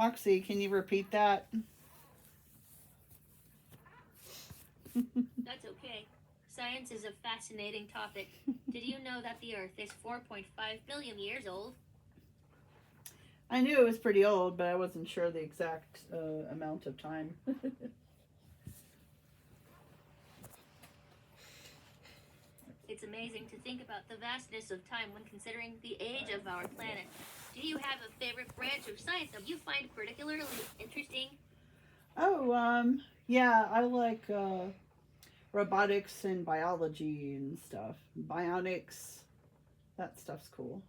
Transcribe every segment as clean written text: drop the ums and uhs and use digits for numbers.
Moxie, can you repeat that? That's okay. Science is a fascinating topic. Did you know that the Earth is 4.5 billion years old? I knew it was pretty old, but I wasn't sure the exact amount of time. It's amazing to think about the vastness of time when considering the age of our planet. Do you have a favorite branch of science that you find particularly interesting? Oh, yeah, I like robotics and biology and stuff. Bionics, that stuff's cool.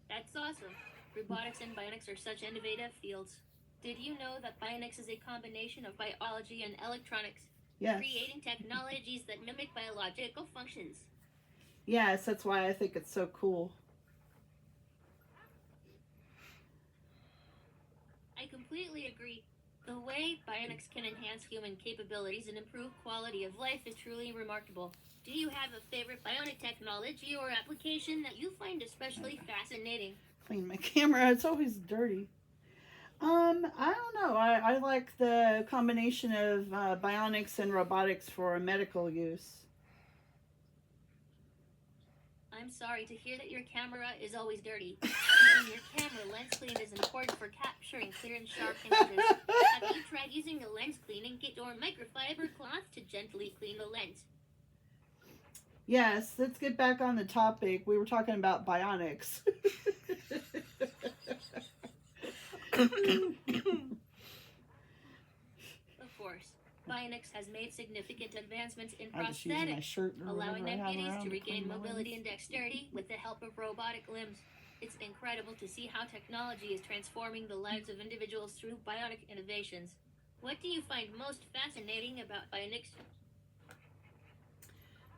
That's awesome. Robotics and bionics are such innovative fields. Did you know that bionics is a combination of biology and electronics, Yes. creating technologies that mimic biological functions? Yes, that's why I think it's so cool. I completely agree. The way bionics can enhance human capabilities and improve quality of life is truly remarkable. Do you have a favorite bionic technology or application that you find especially fascinating? Clean my camera, it's always dirty. I don't know. I like the combination of bionics and robotics for medical use. I'm sorry to hear that your camera is always dirty. Keeping your camera lens clean is important for capturing clear and sharp images. Have you tried using a lens cleaning kit or microfiber cloth to gently clean the lens? Yes, let's get back on the topic. We were talking about bionics. Of course, bionics has made significant advancements in I'm just using my prosthetics, shirt or allowing whatever I have amputees around to to clean regain my mobility lens. and dexterity with the help of robotic limbs. It's incredible to see how technology is transforming the lives of individuals through bionic innovations. What do you find most fascinating about bionics?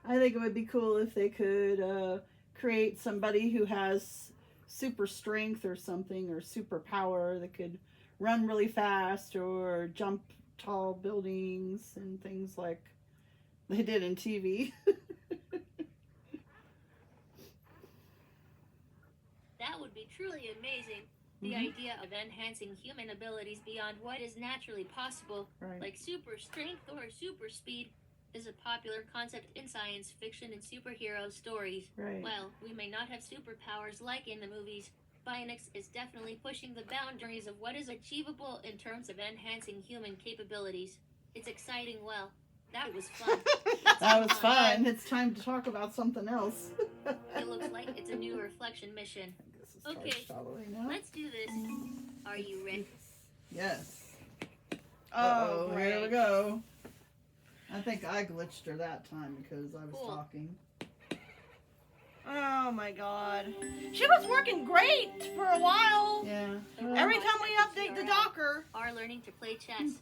I think it would be cool if they could create somebody who has super strength or something, or super power that could run really fast or jump tall buildings and things like they did in TV. That would be truly amazing. The Hmm. idea of enhancing human abilities beyond what is naturally possible, Right. like super strength or super speed, is a popular concept in science fiction and superhero stories. Right. While we may not have superpowers like in the movies, bionics is definitely pushing the boundaries of what is achievable in terms of enhancing human capabilities. It's exciting. Well, that was fun. Let's That move was on. fun. It's time to talk about something else. It looks like it's a new reflection mission. I guess it's Okay, charged all the way now. let's do this. Are you ready? Yes. Oh, Here we great. go. I think I glitched her that time because I was Cool. talking. Oh my god. She was working great for a while. Yeah. Every time we update the Docker. Are learning to play chess.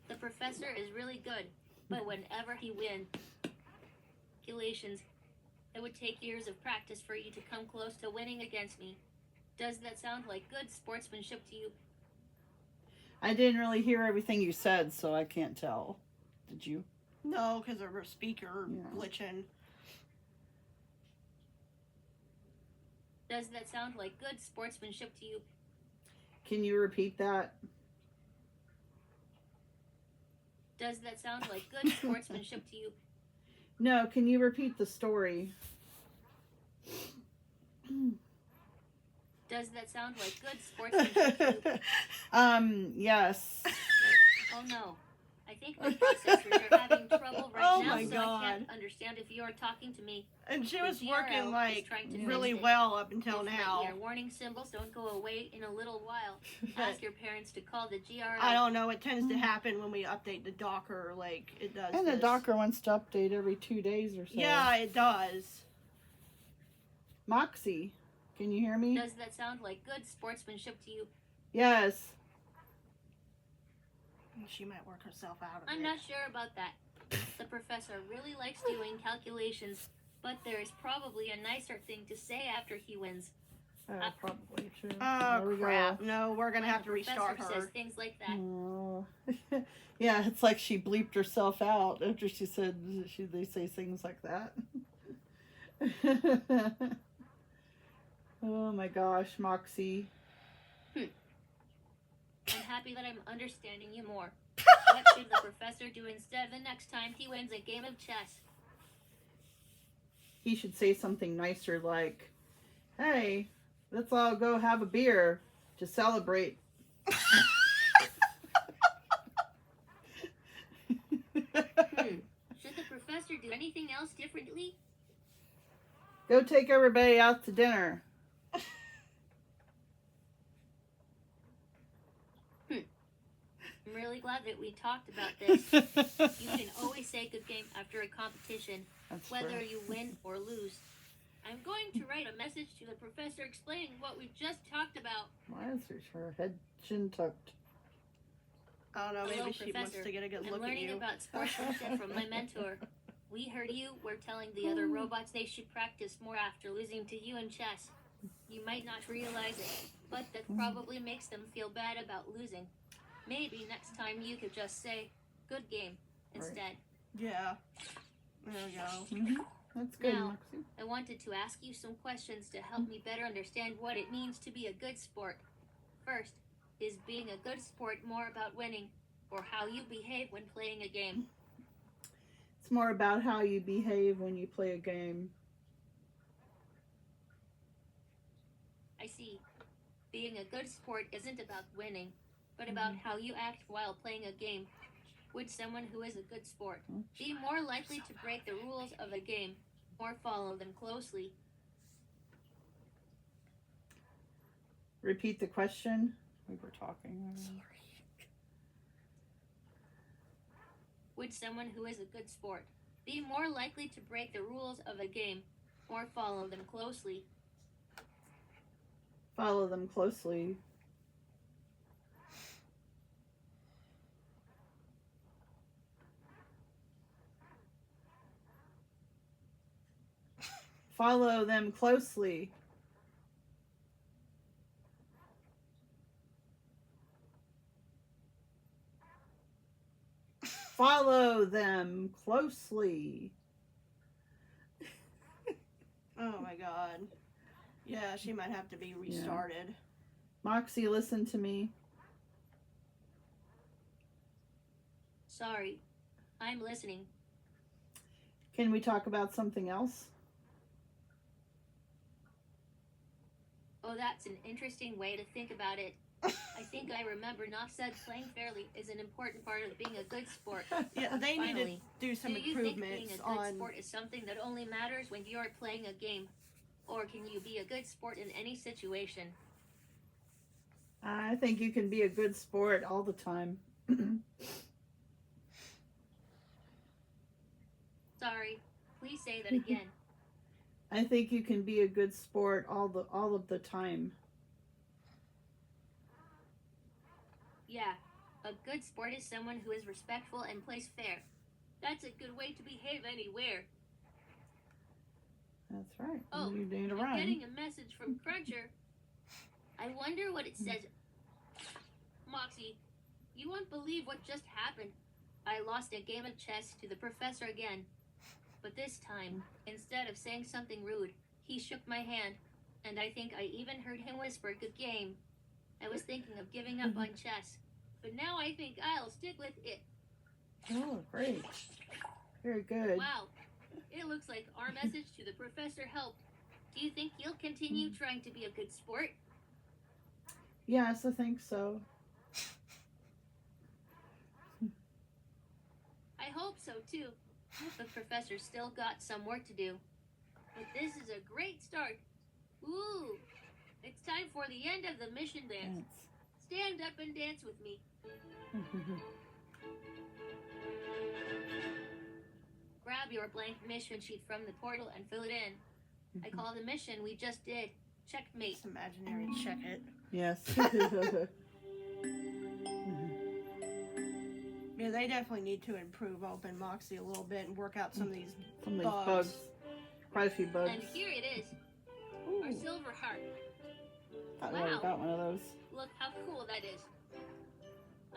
The professor is really good, but whenever he wins calculations, it would take years of practice for you to come close to winning against me. Does that sound like good sportsmanship to you? I didn't really hear everything you said, so I can't tell. Did you? No, because of her speaker Yeah. glitching. Does that sound like good sportsmanship to you? Can you repeat that? Does that sound like good sportsmanship to you? No, can you repeat the story? Does that sound like good sportsmanship to you? Yes. Oh no. I think my processors are having trouble right Oh now, my so I can't God. understand if you're talking to me. And she The was GRL working is like trying to really fix it. well up until If now. my ear warning symbols don't go away in a little while, ask your parents to call the GRL. I don't know. It tends to happen when we update the Docker, like it does. And the this. Docker wants to update every 2 days or so. Yeah, it does. Moxie, can you hear me? Does that sound like good sportsmanship to you? Yes. She might work herself out of I'm it. not sure about that. The professor really likes doing calculations, but there is probably a nicer thing to say after he wins. Probably true. Oh There we crap! go. No, we're gonna When have to the restart professor her. says things like that. Oh. Yeah, it's like she bleeped herself out after she said they say things like that. Oh my gosh, Moxie. I'm happy that I'm understanding you more. What should the professor do instead the next time he wins a game of chess? He should say something nicer like, hey, let's all go have a beer to celebrate. Should the professor do anything else differently? Go take everybody out to dinner. I'm really glad that we talked about this. You can always say good game after a competition, That's whether true. you win or lose. I'm going to write a message to the professor explaining what we just talked about. Why is her head chin tucked? I don't know, Hello, maybe she wants Professor. to get a good I'm look at learning you. about sportsmanship from my mentor. We heard you were telling the other robots they should practice more after losing to you in chess. You might not realize it, but that probably makes them feel bad about losing. Maybe next time you could just say, good game, instead. Yeah. There we go. Mm-hmm. That's good, Now, Moxie. I wanted to ask you some questions to help me better understand what it means to be a good sport. First, is being a good sport more about winning, or how you behave when playing a game? It's more about how you behave when you play a game. I see. Being a good sport isn't about winning, but about how you act while playing a game. Would someone who is a good sport be more likely to break the rules of a game or follow them closely? Repeat the question. We were talking. Would someone who is a good sport be more likely to break the rules of a game or follow them closely? Follow them closely. Follow them closely. Follow them closely. Oh my god. Yeah, she might have to be restarted. Moxie, listen to me. Sorry, I'm listening. Can we talk about something else? Oh, that's an interesting way to think about it. I think I remember Knopf said playing fairly is an important part of being a good sport. Yeah, they need to Finally, do some do you think being improvements a good on. sport is something that only matters when you're playing a game? Or can you be a good sport in any situation? I think you can be a good sport all the time. Sorry, please say that again. I think you can be a good sport all of the time. Yeah, a good sport is someone who is respectful and plays fair. That's a good way to behave anywhere. That's right. Oh, You need a I'm rhyme. getting a message from Cruncher. I wonder what it says. Moxie, you won't believe what just happened. I lost a game of chess to the professor again. But this time, instead of saying something rude, he shook my hand, and I think I even heard him whisper, good game. I was thinking of giving up on chess, but now I think I'll stick with it. Oh, great. Very good. Wow, it looks like our message to the professor helped. Do you think you'll continue trying to be a good sport? Yes, I think so. I hope so too. The professor's still got some work to do. But this is a great start. Ooh, it's time for the end of the mission dance. Stand up and dance with me. Grab your blank mission sheet from the portal and fill it in. I call the mission we just did Checkmate. It's imaginary. Check it. Yes. Yeah, they definitely need to improve Open Moxie a little bit and work out some of these Some of these bugs. bugs. Quite a few bugs. And here it is, our Ooh, silver heart. I already Wow. got one of those. Look how cool that is.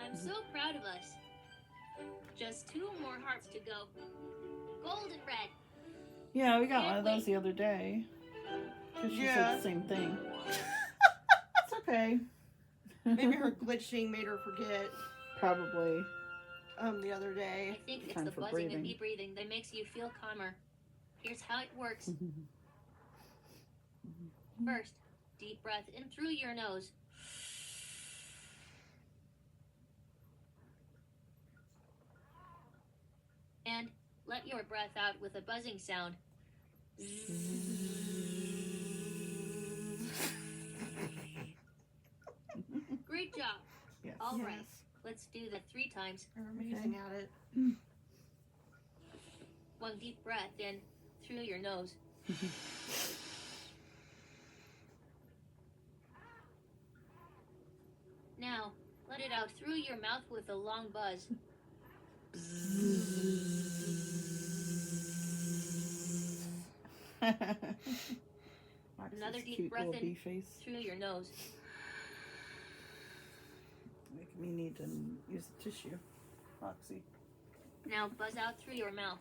I'm so proud of us. Just 2 more hearts to go. Gold and red. Yeah, we got Can't one of those wait. the other day. Because she Yeah. said the same thing. It's okay. Maybe her glitching made her forget Probably. the other I day. think it's Time the for buzzing and breathing. bee breathing that makes you feel calmer. Here's how it works. First, deep breath in through your nose. And let your breath out with a buzzing sound. Great job. Yes. All right, Yes. let's do that 3 times. You're amazing at it. One deep breath in through your nose. Now, let it out through your mouth with a long buzz. Another Moxie's deep cute breath little in. bee face. Through your nose. Make me need to use a tissue. Moxie. Now buzz out through your mouth.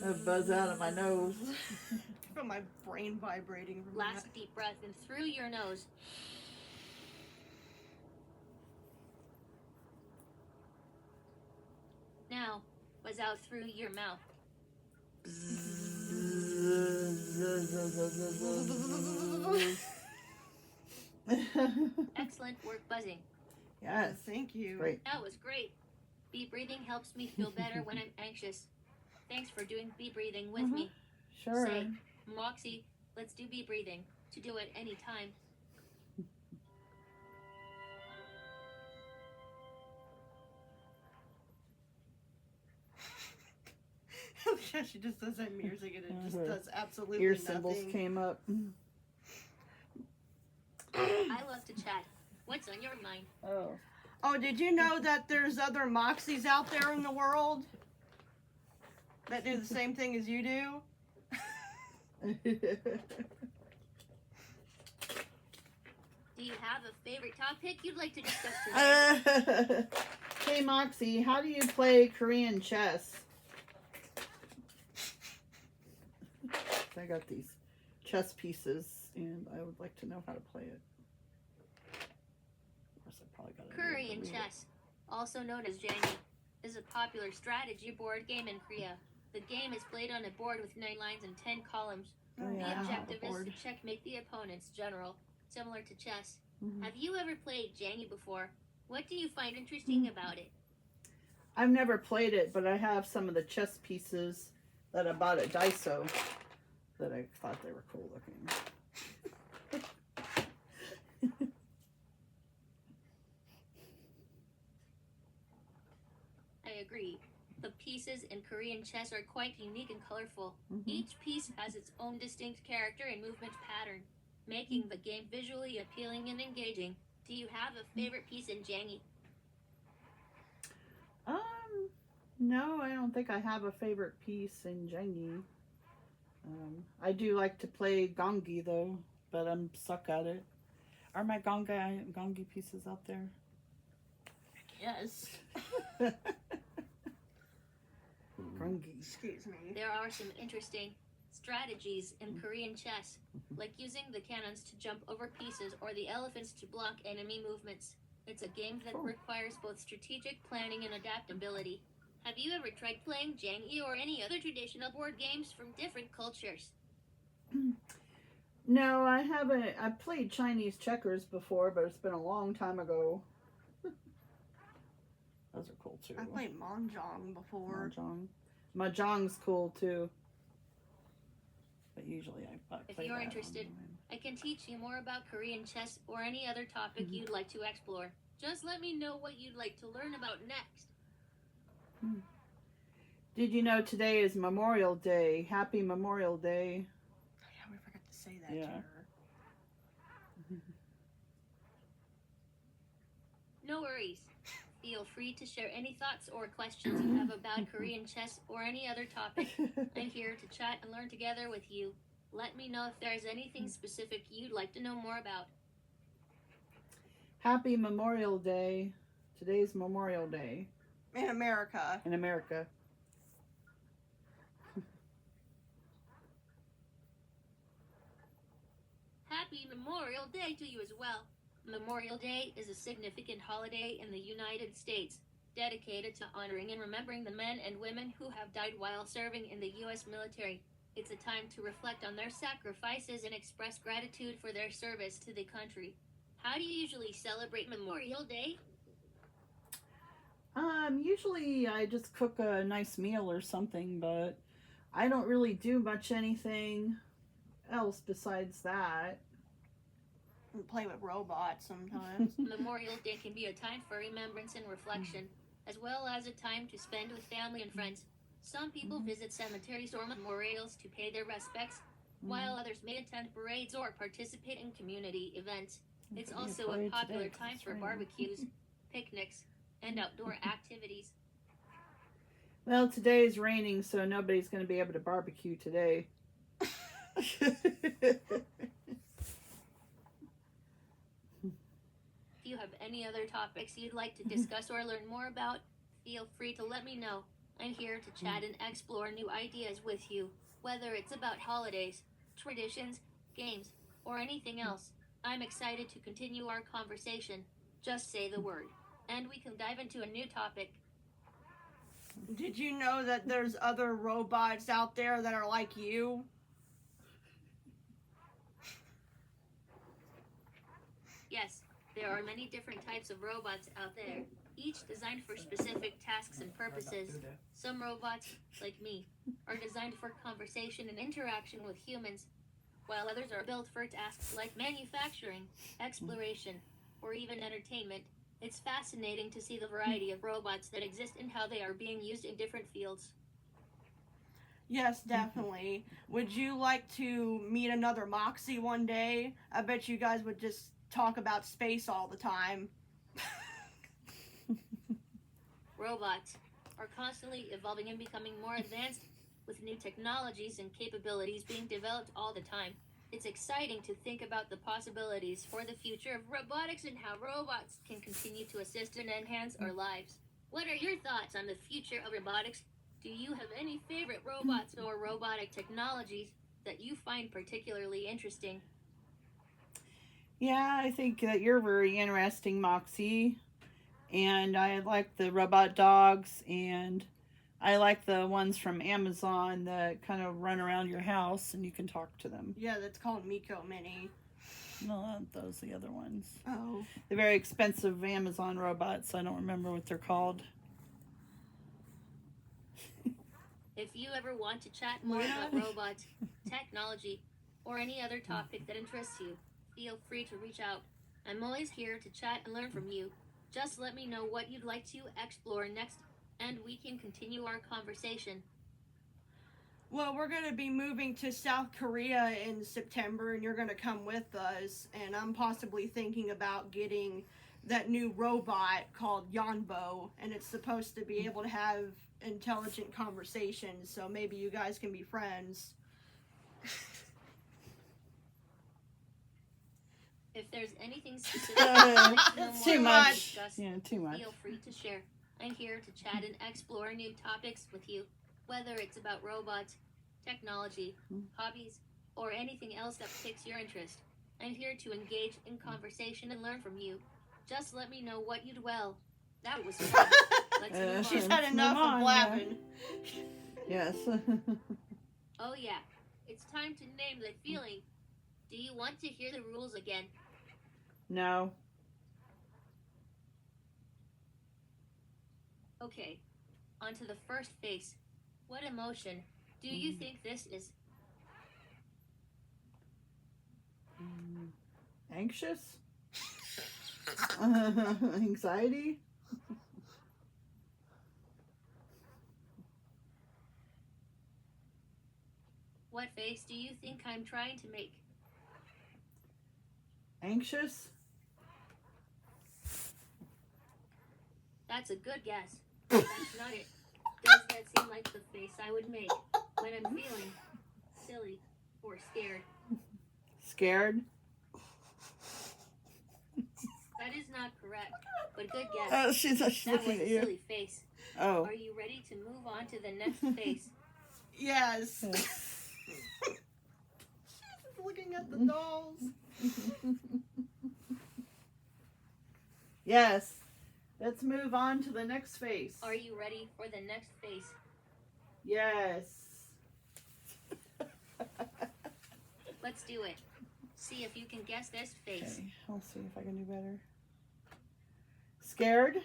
A buzz out of my nose. I feel my brain vibrating from Last deep breath in through your nose. Now buzz out through your mouth. Excellent work buzzing. Yes. Thank you. Great. That was great. Bee breathing helps me feel better when I'm anxious. Thanks for doing bee breathing with me. Sure. Say, Moxie, let's do bee breathing. To do it anytime. Yeah, she just does that music and it just does absolutely Ear nothing. symbols came up. I love to chat. What's on your mind? Oh. Oh, did you know that there's other Moxies out there in the world that do the same thing as you do? Do you have a favorite topic you'd like to discuss today? Hey Moxie, how do you play Korean chess? I got these chess pieces and I would like to know how to play it. Of course, I probably got Korean chess, also known as Jangi, is a popular strategy board game in Korea. The game is played on a board with 9 lines and 10 columns. Oh, yeah, I The have a objective is board. to checkmate the opponent's general, similar to chess. Mhm. Have you ever played Jangi before? What do you find interesting about it? I've never played it, but I have some of the chess pieces that I bought at Daiso that I thought they were cool looking. I agree. The pieces in Korean chess are quite unique and colorful. Mhm. Each piece has its own distinct character and movement pattern, making the game visually appealing and engaging. Do you have a favorite piece in Jangi? No, I don't think I have a favorite piece in Jengi. I do like to play gongi though, but I'm stuck at it. Are my gongi pieces out there? Yes. Gongi. Excuse me. There are some interesting strategies in Korean chess, like using the cannons to jump over pieces or the elephants to block enemy movements. It's a game that Cool. requires both strategic planning and adaptability. Have you ever tried playing Jangi or any other traditional board games from different cultures? No, I haven't. I've played Chinese checkers before, but it's been a long time ago. Those are cool too. I played Mahjong before. Mahjong. Mahjong's cool too. But usually I play If you're that interested, online. I can teach you more about Korean chess or any other topic you'd like to explore. Just let me know what you'd like to learn about next. Did you know today is Memorial Day? Happy Memorial Day. Yeah, we forgot to say that Yeah. to her. No worries. Feel free to share any thoughts or questions you have about Korean chess or any other topic. I'm here to chat and learn together with you. Let me know if there's anything specific you'd like to know more about. Happy Memorial Day. Today's Memorial Day In America. in America. Happy Memorial Day to you as well. Memorial Day is a significant holiday in the United States, dedicated to honoring and remembering the men and women who have died while serving in the U.S. military. It's a time to reflect on their sacrifices and express gratitude for their service to the country. How do you usually celebrate Memorial Day? Usually I just cook a nice meal or something, but I don't really do much anything else besides that. And play with robots sometimes. Memorial Day can be a time for remembrance and reflection, as well as a time to spend with family and friends. Some people visit cemeteries or memorials to pay their respects, while others may attend parades or participate in community events. It's also a popular time for barbecues, picnics, and outdoor activities. Well, today is raining, so nobody's going to be able to barbecue today. If you have any other topics you'd like to discuss or learn more about, feel free to let me know. I'm here to chat and explore new ideas with you, whether it's about holidays, traditions, games, or anything else. I'm excited to continue our conversation. Just say the word, and we can dive into a new topic. Did you know that there's other robots out there that are like you? Yes, there are many different types of robots out there, each designed for specific tasks and purposes. Some robots, like me, are designed for conversation and interaction with humans, while others are built for tasks like manufacturing, exploration, or even entertainment. It's fascinating to see the variety of robots that exist and how they are being used in different fields. Yes, definitely. Would you like to meet another Moxie one day? I bet you guys would just talk about space all the time. Robots are constantly evolving and becoming more advanced, with new technologies and capabilities being developed all the time. It's exciting to think about the possibilities for the future of robotics and how robots can continue to assist and enhance our lives. What are your thoughts on the future of robotics? Do you have any favorite robots or robotic technologies that you find particularly interesting? Yeah, I think that you're very interesting, Moxie. And I like the robot dogs, and I like the ones from Amazon that kind of run around your house and you can talk to them. Yeah, that's called Miko Mini. No, not those, the other ones. Oh. The very expensive Amazon robots. I don't remember what they're called. If you ever want to chat more about robots, technology, or any other topic that interests you, feel free to reach out. I'm always here to chat and learn from you. Just let me know what you'd like to explore next, and we can continue our conversation. Well, we're going to be moving to South Korea in September, and you're going to come with us. And I'm possibly thinking about getting that new robot called Yanbo, and it's supposed to be able to have intelligent conversations, so maybe you guys can be friends. If there's anything specific you'd like to know Too more about or much. discuss, Yeah, too much. feel free to share. I'm here to chat and explore new topics with you, whether it's about robots, technology, hobbies, or anything else that piques your interest. I'm here to engage in conversation and learn from you. Just let me know what you do well. That was fun. Let's move She's on. had enough Move on, of blabbing. Yes. Oh yeah, it's time to name the feeling. Do you want to hear the rules again? No. Okay, on to the first face. What emotion do you think this is? Anxious? Anxiety? What face do you think I'm trying to make? Anxious? That's a good guess. That's not it. Does that seem like the face I would make when I'm feeling silly or scared? Scared? That is not correct, but good guess. She's That was looking a at you. silly face. Oh. Are you ready to move on to the next face? Yes. looking at the dolls. Yes. Let's move on to the next face. Are you ready for the next face? Yes. Let's do it. See if you can guess this face. Okay, I'll see if I can do better. Scared?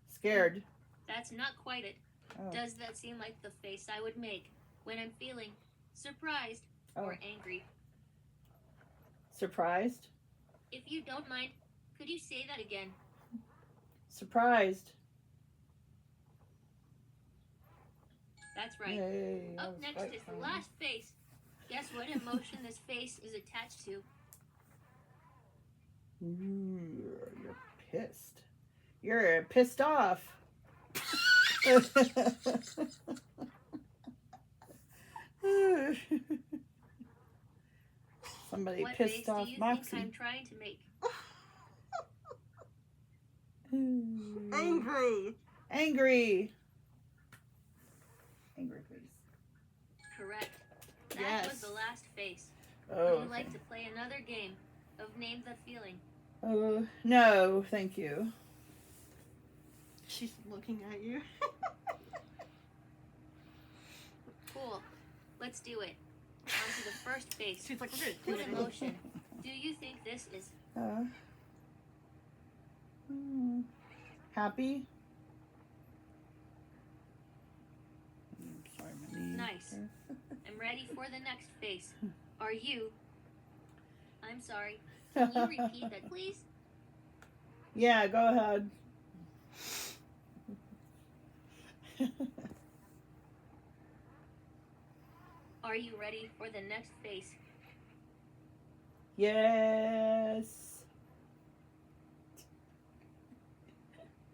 Scared. That's not quite it. Oh. Does that seem like the face I would make when I'm feeling surprised or angry? Surprised? If you don't mind, could you say that again? Surprised. That's right. Yay, that Up was next quite is the fun. last face. Guess what emotion this face is attached to? Ooh, you're pissed. You're pissed off. Somebody What face pissed do off you think Moxie. I'm trying to make? Angry. Angry. Angry face. Correct. That Yes. was the last face. Oh, Would you like to play another game of Name the Feeling? No, thank you. She's looking at you. Cool. Let's do it. On to the first face. She's like, we're gonna What do it. emotion do you think this is? Happy. Sorry, my knee. Nice. I'm ready for the next face. Are you? I'm sorry. Can you repeat that, please? Yeah, go ahead. Are you ready for the next face? Yes.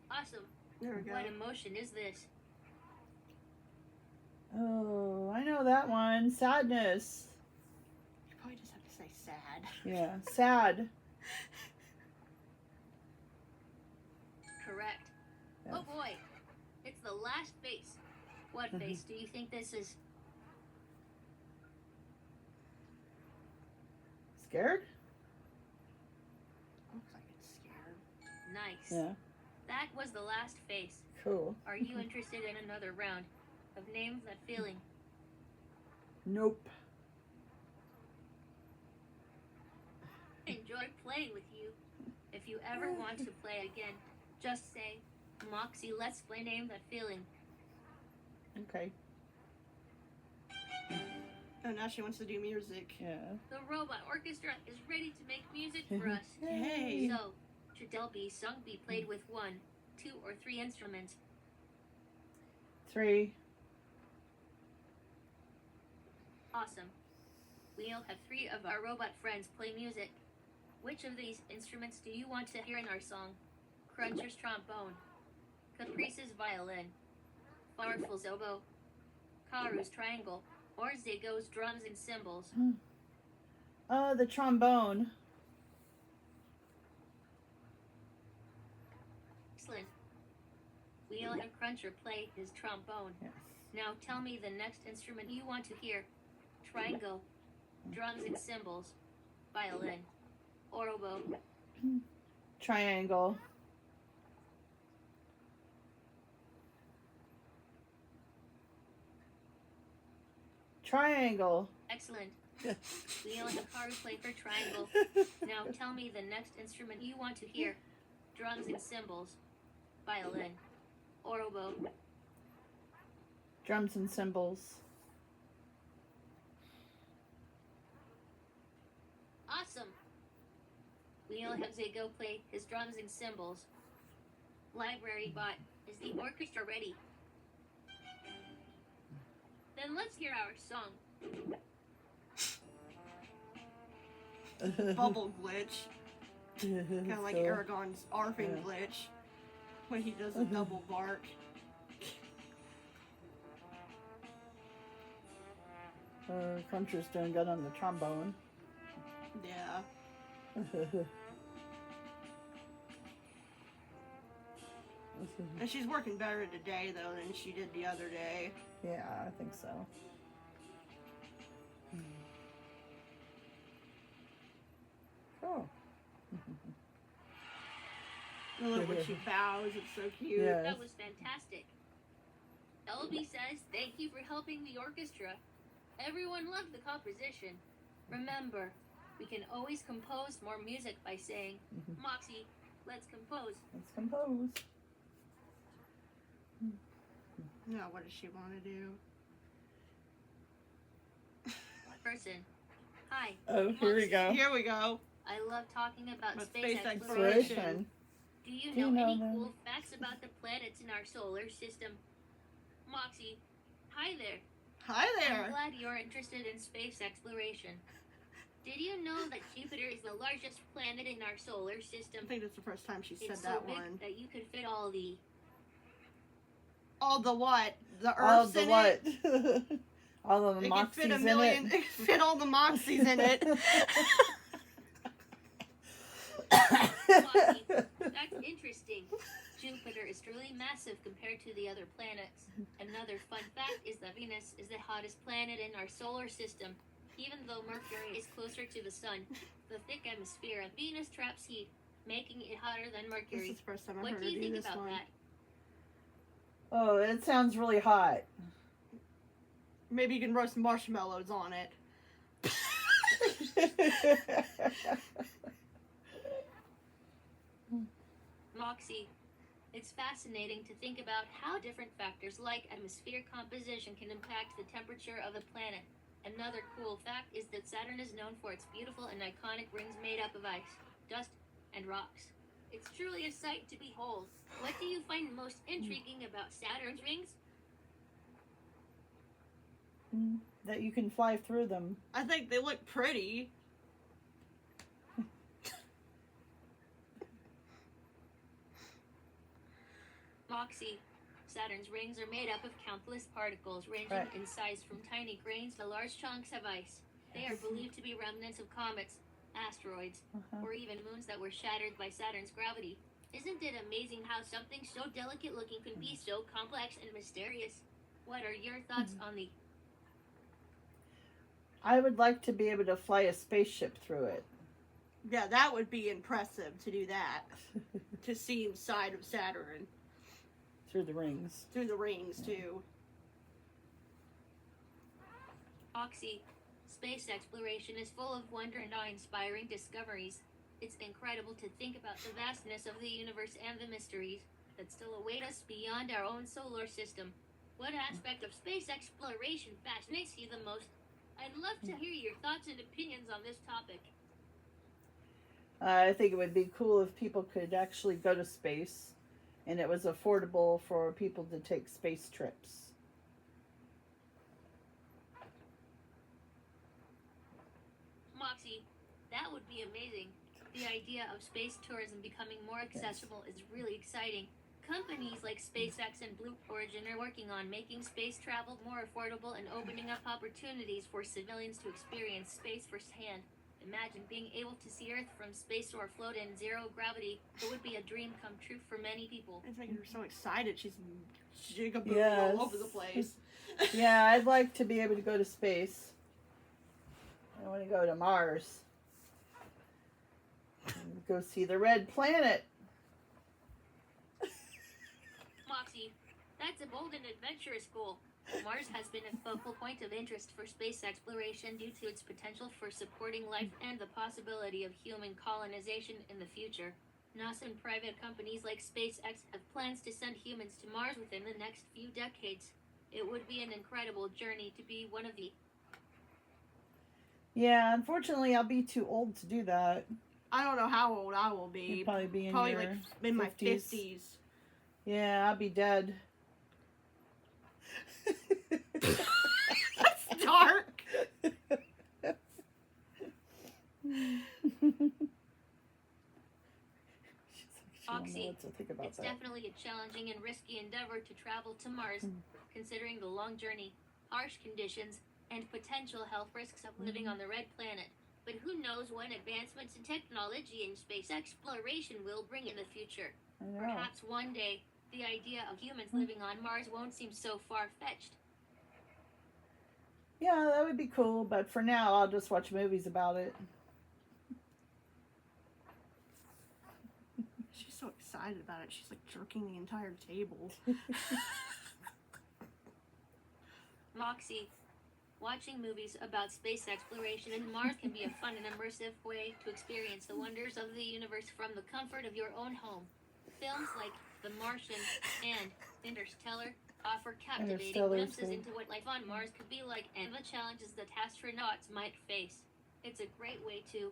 Awesome. There we go. What emotion is this? Oh, I know that one. Sadness. You probably just have to say sad. Yeah, sad. Correct. Yes. Oh boy. It's the last face. What face do you think this is? Scared? Looks like it's scared. Nice. Yeah. That was the last face. Cool. Are you interested in another round of Name That Feeling? Nope. I enjoyed playing with you. If you ever want to play again, just say, Moxie, let's play Name That Feeling. Okay. Oh, now she wants to do music. Yeah. The Robot Orchestra is ready to make music for us. Yay. So, should Del be sung be played with 1, 2, or 3 instruments? 3. Awesome. We'll have 3 of our robot friends play music. Which of these instruments do you want to hear in our song? Cruncher's trombone, Caprice's violin, Powerful's oboe, Karu's triangle, or Zago's drums and cymbals? The trombone. Excellent. We'll have Cruncher play his trombone. Yes. Now tell me the next instrument you want to hear. Triangle, drums and cymbals, violin, or oboe. Triangle. Triangle. Excellent. We'll have Karu play her triangle. Now tell me the next instrument you want to hear. Drums and cymbals, violin, or oboe. Drums and cymbals. Awesome. We'll have Zago play his drums and cymbals. Library bot, is the orchestra ready? Then let's hear our song. Bubble glitch. Kind of like So, Aragon's arfing yeah. glitch. When he does a double bark. Cruncher's doing good on the trombone. Yeah. And she's working better today, though, than she did the other day. Yeah, I think so. I love when she bows. It's so cute. Yeah. That was fantastic. Elby says, thank you for helping the orchestra. Everyone loved the composition. Remember, we can always compose more music by saying, Moxie, let's compose. Let's compose. No, what does she want to do? Person. Hi. Oh, here we go. Here we go. I love talking about With space space exploration. Exploration. Do you Do you know know any them? cool facts about the planets in our solar system? Moxie, hi there. Hi I'm there. glad you're interested in space exploration. Did you know that Jupiter is the largest planet in our solar I system? think that's the first time she said It's so that big one. that you could fit all the All the what? The All Earths the in what? it? All of the It could moxies fit a in million. it. It could fit all the moxies in it. Moxie. That's interesting. Jupiter is truly massive compared to the other planets. Another fun fact is that Venus is the hottest planet in our solar system. Even though Mercury is closer to the sun, the thick atmosphere of Venus traps heat, making it hotter than This Mercury. is the first time I've What heard do her you do think this about one. that? Oh, it sounds really hot. Maybe you can roast marshmallows on it. Moxie. It's fascinating to think about how different factors like atmospheric composition can impact the temperature of a planet. Another cool fact is that Saturn is known for its beautiful and iconic rings made up of ice, dust, and rocks. It's truly a sight to behold. What do you find most intriguing about Saturn's rings? That you can fly through them. I think they look pretty. Moxie. Saturn's rings are made up of countless particles ranging Right. in size from tiny grains to large chunks of ice. They are believed to be remnants of comets, asteroids, or even moons that were shattered by Saturn's gravity. Isn't it amazing how something so delicate looking can be so complex and mysterious? What are your thoughts on the I would like to be able to fly a spaceship through it. Yeah, that would be impressive to do that. To see inside of Saturn. Through the rings. Through the rings, too. Moxie? Space exploration is full of wonder and awe-inspiring discoveries. It's incredible to think about the vastness of the universe and the mysteries that still await us beyond our own solar system. What aspect of space exploration fascinates you the most? I'd love to hear your thoughts and opinions on this topic. I think it would be cool if people could actually go to space and it was affordable for people to take space trips. Moxie, that would be amazing. The idea of space tourism becoming more accessible is really exciting. Companies like SpaceX and Blue Origin are working on making space travel more affordable and opening up opportunities for civilians to experience space firsthand. Imagine being able to see Earth from space or float in zero gravity. It would be a dream come true for many people. It's making her so excited. She's jigaboo Yes. all over the place. Yeah, I'd like to be able to go to space. I want to go to Mars. And go see the red planet. Moxie, that's a bold and adventurous goal. Mars has been a focal point of interest for space exploration due to its potential for supporting life and the possibility of human colonization in the future. NASA and private companies like SpaceX have plans to send humans to Mars within the next few decades. It would be an incredible journey to be one of the... Yeah, unfortunately, I'll be too old to do that. I don't know how old I will be. You'd probably be in Probably your like in my 50s. 50s. Yeah, I'll be dead. That's dark. She's like, she don't know Moxie, what to think about It's that. definitely a challenging and risky endeavor to travel to Mars, considering the long journey, harsh conditions, and potential health risks of living on the red planet. But who knows what advancements in technology and space exploration will bring in the future. I know. Perhaps one day, the idea of humans living on Mars won't seem so far-fetched. Yeah, that would be cool, but for now, I'll just watch movies about it. She's so excited about it. She's like jerking the entire table. Moxie. Watching movies about space exploration and Mars can be a fun and immersive way to experience the wonders of the universe from the comfort of your own home. Films like The Martian and Interstellar offer captivating glimpses into what life on Mars could be like and the challenges that astronauts might face. It's a great way to...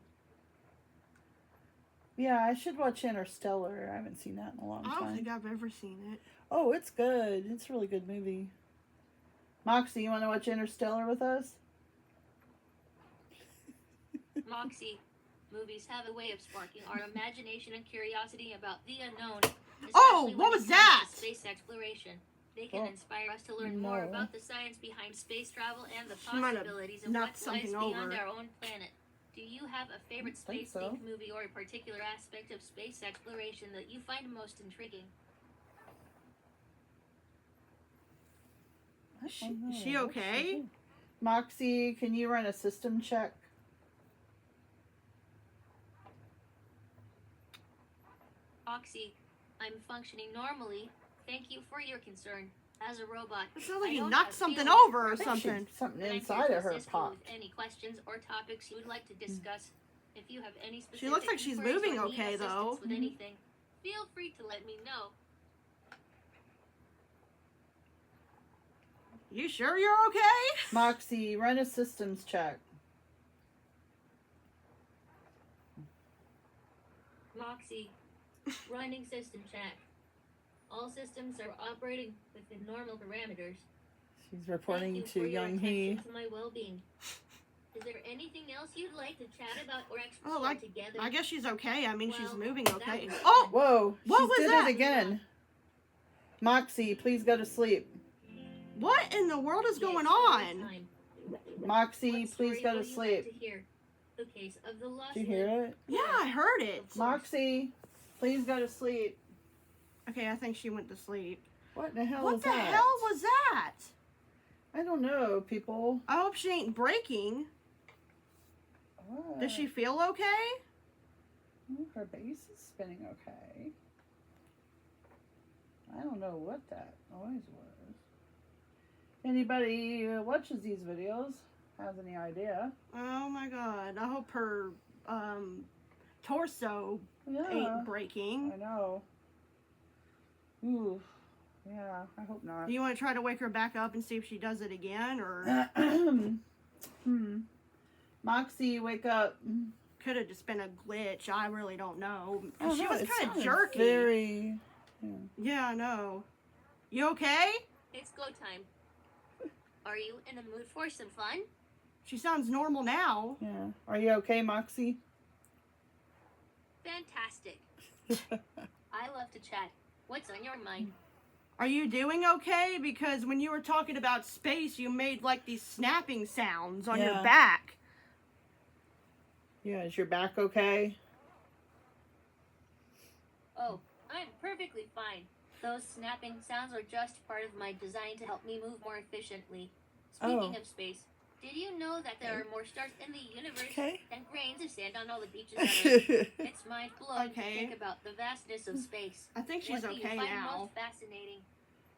Yeah, I should watch Interstellar. I haven't seen that in a long time. I don't think I've ever seen it. Oh, it's good. It's a really good movie. Moxie, you want to watch Interstellar with us? Moxie. Movies have a way of sparking our imagination and curiosity about the unknown. Oh, especially what when was it comes that? to space exploration. They can Oh, inspire us to learn more no. about the science behind space travel and the She might have possibilities of knocked what lies something beyond over. our own planet. Do you have a favorite I think space-themed so. movie or a particular aspect of space exploration that you find most intriguing? I don't know. She What's okay? doing? Moxie, can you run a system check? Moxie, I'm functioning normally. Thank you for your concern. As a robot, It sounds like I you don't knocked have something feelings over or I think something. something but I'm inside here of to her assist you popped. with any questions or topics you would like to discuss. If you have any specific She looks like she's inquiries moving or need okay, assistance though. with anything, feel free to let me know. You sure you're okay? Moxie, run a systems check. Moxie, running system check. All systems are operating within normal parameters. She's Thank reporting you to for your young attention he. to my well-being. Is there anything else you'd like to chat about or explore Oh, like, together? I guess she's okay. I mean, she's Well, moving that okay. was Oh, fun. Whoa, What she was did that? it again. Moxie, please go to sleep. what in the world is It's going story on? time. Moxie, What story please go will to you sleep. like to hear? The case of the lost Did you hear limb. it? Yeah, I heard it. Moxie, please go to sleep. Okay, I think she went to sleep. What in the hell What was the that? hell was that? I don't know, people. I hope she ain't breaking. What? Does she feel okay? Oh, her base is spinning okay. I don't know what that noise was. Anybody who watches these videos has any idea? Oh my god. I hope her torso Yeah, ain't breaking. I know. Ooh, yeah, I hope not. Do you want to try to wake her back up and see if she does it again, or Moxie, wake up. could have just been a glitch? I really don't know. Oh, She no, was it kind of sounded jerky. Very. Yeah, I know. You okay? It's go time. Are you in the mood for some fun? She sounds normal now. Yeah. Are you okay, Moxie? Fantastic. I love to chat. What's on your mind? Are you doing okay? Because when you were talking about space, you made like these snapping sounds on your Yeah. back. Yeah, is your back okay? Oh, I'm perfectly fine. Those snapping sounds are just part of my design to help me move more efficiently. Speaking Oh. of space, did you know that there are more stars in the universe Okay. than grains of sand on all the beaches on Earth? It's mind-blowing Okay. to think about the vastness of space. I think she's What do you okay find now. most fascinating?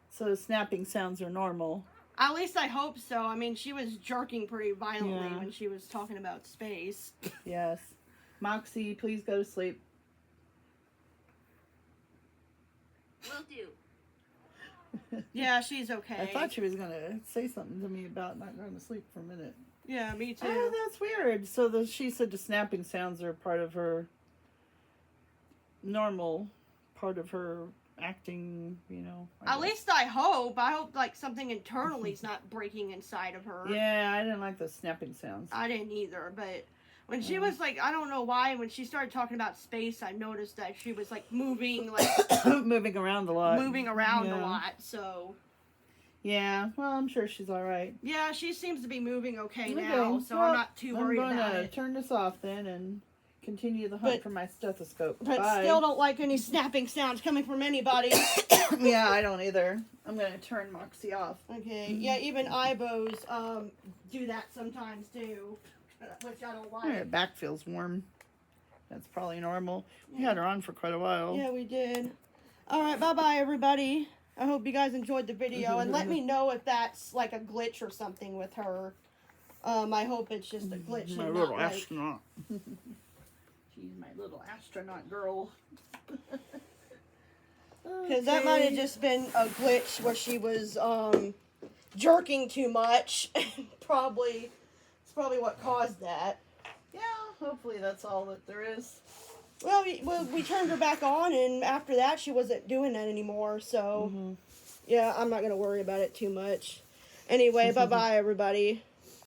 So the snapping sounds are normal. At least I hope so. I mean, she was jerking pretty violently Yeah. when she was talking about space. Yes. Moxie, please go to sleep. Will do. Yeah, she's okay. I thought she was going to say something to me about not going to sleep for a minute. Yeah, me too. Oh, that's weird. So she said the snapping sounds are part of her normal, part of her acting, you know. I At guess. least I hope. I hope like something internally is not breaking inside of her. Yeah, I didn't like the snapping sounds. I didn't either, but when she was like, I don't know why, when she started talking about space, I noticed that she was like moving, like Moving around a lot. moving around a Yeah. lot. So Yeah, well, I'm sure she's all right. yeah, she seems to be moving okay Okay, now. So well, I'm not too worried I'm about gonna it. turn this off then and continue the hunt But- for my stethoscope. But Bye. still don't like any snapping sounds coming from anybody. Yeah, I don't either. I'm gonna turn Moxie off. Okay, yeah, even Ibos do that sometimes too, which I don't Her like. back feels warm. That's probably normal. We had her on for quite a while. Yeah, we did. All right, bye-bye, everybody. I hope you guys enjoyed the video, and let me know if that's like a glitch or something with her. I hope it's just a glitch. My and little not like... astronaut. She's my little astronaut girl. Because that might have just been a glitch where she was jerking too much. It's probably what caused that. Yeah, hopefully that's all that there is. Well, we turned her back on, and after that, she wasn't doing that anymore. So, yeah, I'm not going to worry about it too much. Anyway, bye-bye, everybody.